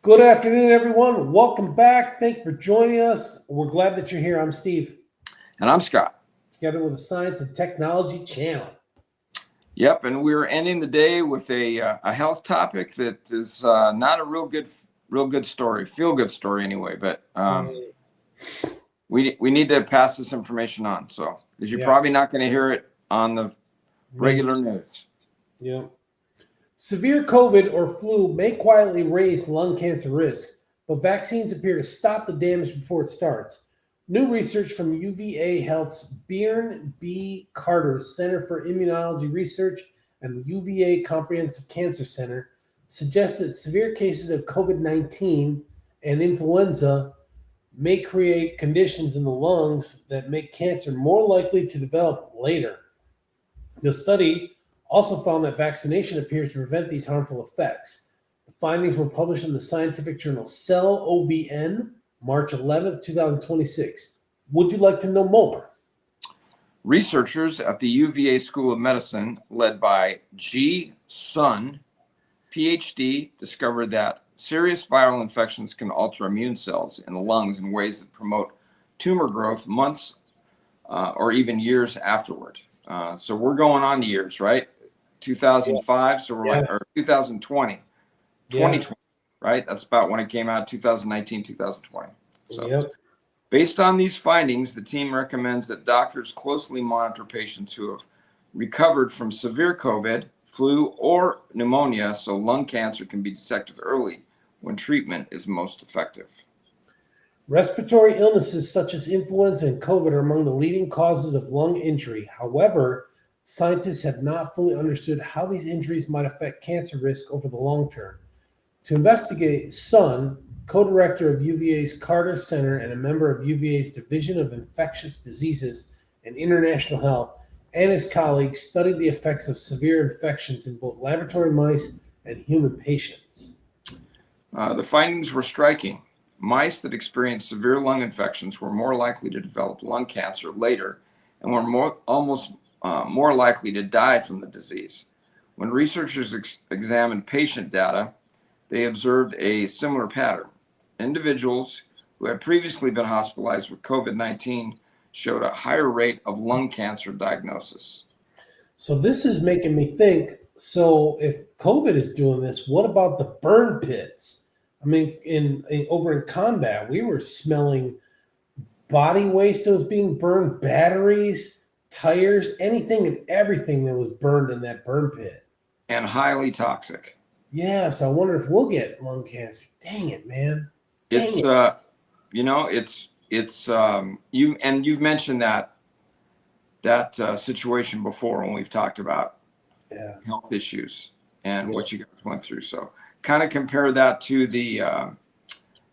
Good afternoon, everyone. Welcome back. Thank you for joining us. We're glad that you're here. I'm Steve, And I'm Scott. together with the Science and Technology channel. Yep, and we're ending the day with a health topic that is not a real good story, feel good story anyway. But we need to pass this information on. So, because you're probably not going to hear it on the regular news. Yeah. Severe COVID or flu may quietly raise lung cancer risk, but vaccines appear to stop the damage before it starts. New research from UVA Health's Beirne B. Carter Center for Immunology Research and the UVA Comprehensive Cancer Center suggests that severe cases of COVID-19 and influenza may create conditions in the lungs that make cancer more likely to develop later. The study also found that vaccination appears to prevent these harmful effects. The findings were published in the scientific journal Cell OBN March 11, 2026. Would you like to know more? Researchers at the UVA School of Medicine, led by Ji Sun, PhD, discovered that serious viral infections can alter immune cells in the lungs in ways that promote tumor growth months or even years afterward. So we're going on years, right? 2005, so we're or 2020, 2020, right? That's about when it came out, 2019, 2020. So based on these findings, the team recommends that doctors closely monitor patients who have recovered from severe COVID, flu, or pneumonia so lung cancer can be detected early when treatment is most effective. Respiratory illnesses such as influenza and COVID are among the leading causes of lung injury. However, scientists have not fully understood how these injuries might affect cancer risk over the long term. To investigate, Sun, co-director of UVA's Carter Center and a member of UVA's Division of Infectious Diseases and International Health, and his colleagues studied the effects of severe infections in both laboratory mice and human patients. The findings were striking. Mice that experienced severe lung infections were more likely to develop lung cancer later and were more likely to die from the disease. When researchers examined patient data, they observed a similar pattern. Individuals who had previously been hospitalized with COVID-19 showed a higher rate of lung cancer diagnosis. So this is making me think, so if COVID is doing this, what about the burn pits? I mean, over in combat, we were smelling body waste that was being burned, batteries, tires, anything and everything that was burned in that burn pit. And highly toxic. Yes, I wonder if we'll get lung cancer. Dang it, man. You've mentioned that situation before when we've talked about health issues and what you guys went through. So kind of compare that to the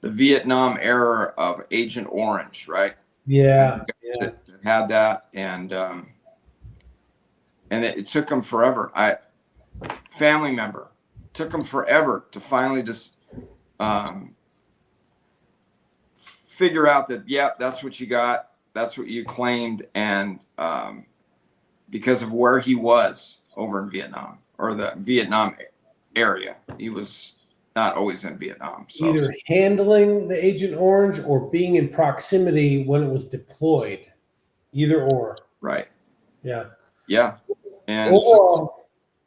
Vietnam era of Agent Orange, right? Yeah. That had that, and it took them forever. Family member took them forever to finally just figure out that that's what you got, that's what you claimed, and because of where he was over in Vietnam or the Vietnam area, he was not always in Vietnam. So either handling the Agent Orange or being in proximity when it was deployed, either or. Right. Yeah. And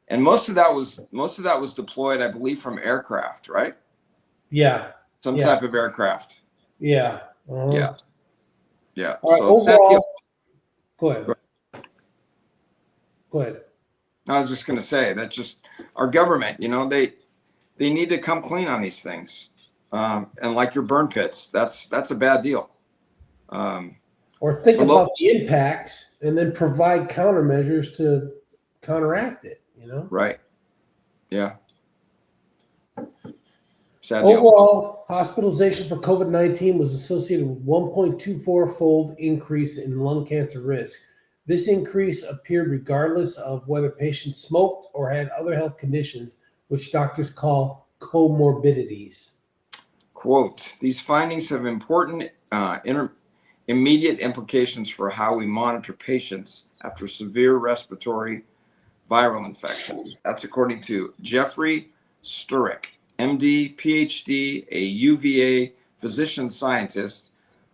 and most of that was deployed, I believe, from aircraft, right? Yeah. Some type of aircraft. Yeah. Yeah. All right, So overall, go ahead. I was just going to say that just our government, they need to come clean on these things. And like your burn pits, that's a bad deal. Or think about the impacts and then provide countermeasures to counteract it, Right. Yeah. Sad Overall, hospitalization for COVID-19 was associated with 1.24-fold increase in lung cancer risk. This increase appeared regardless of whether patients smoked or had other health conditions, which doctors call comorbidities. Quote, these findings have important immediate implications for how we monitor patients after severe respiratory viral infection. That's according to Jeffrey Sturek, MD, PhD, a UVA physician scientist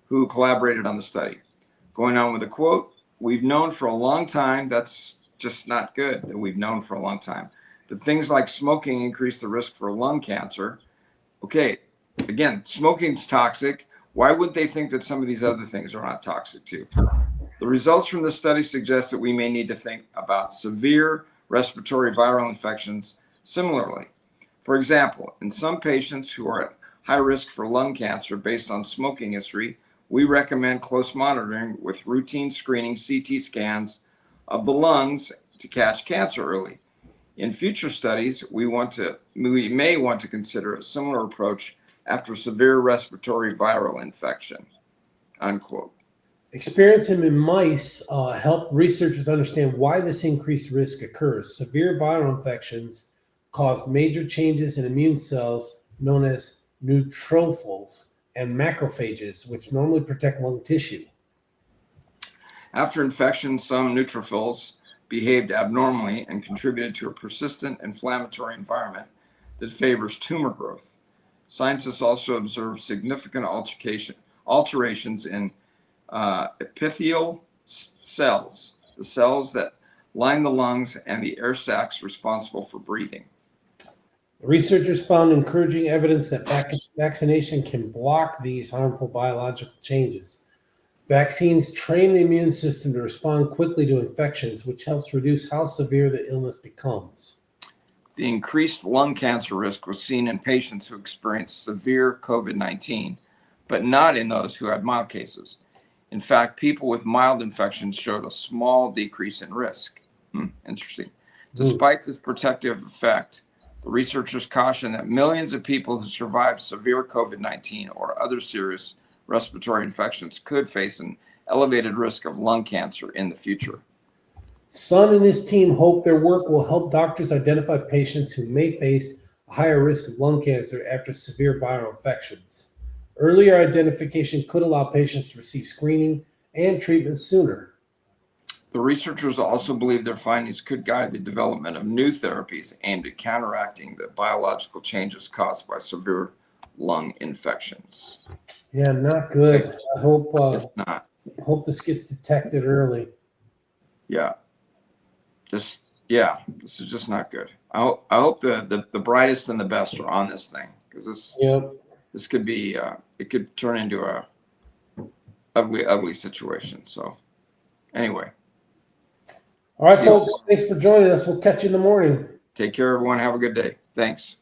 who collaborated on the study. Going on with the quote, we've known for a long time, that's just not good that we've known for a long time, that things like smoking increase the risk for lung cancer. Okay, again, smoking's toxic. Why would they think that some of these other things are not toxic too? The results from this study suggest that we may need to think about severe respiratory viral infections similarly. For example, in some patients who are at high risk for lung cancer based on smoking history, we recommend close monitoring with routine screening CT scans of the lungs to catch cancer early. In future studies, we may want to consider a similar approach after severe respiratory viral infection, unquote. Experiments in mice help researchers understand why this increased risk occurs. Severe viral infections cause major changes in immune cells known as neutrophils and macrophages, which normally protect lung tissue. After infection, some neutrophils behaved abnormally and contributed to a persistent inflammatory environment that favors tumor growth. Scientists also observed significant alterations in epithelial cells, the cells that line the lungs and the air sacs responsible for breathing. Researchers found encouraging evidence that vaccination can block these harmful biological changes. Vaccines train the immune system to respond quickly to infections, which helps reduce how severe the illness becomes. The increased lung cancer risk was seen in patients who experienced severe COVID-19, but not in those who had mild cases. In fact, people with mild infections showed a small decrease in risk. Interesting. Despite this protective effect, the researchers caution that millions of people who survived severe COVID-19 or other serious respiratory infections could face an elevated risk of lung cancer in the future. Sun and his team hope their work will help doctors identify patients who may face a higher risk of lung cancer after severe viral infections. Earlier identification could allow patients to receive screening and treatment sooner. The researchers also believe their findings could guide the development of new therapies aimed at counteracting the biological changes caused by severe lung infections. Yeah, not good. I hope It's not. hope this gets detected early. Yeah. This is just not good. I hope the brightest and the best are on this thing, because this could be it could turn into a ugly situation. So anyway. All right, folks. Thanks for joining us. We'll catch you in the morning. Take care, everyone. Have a good day. Thanks.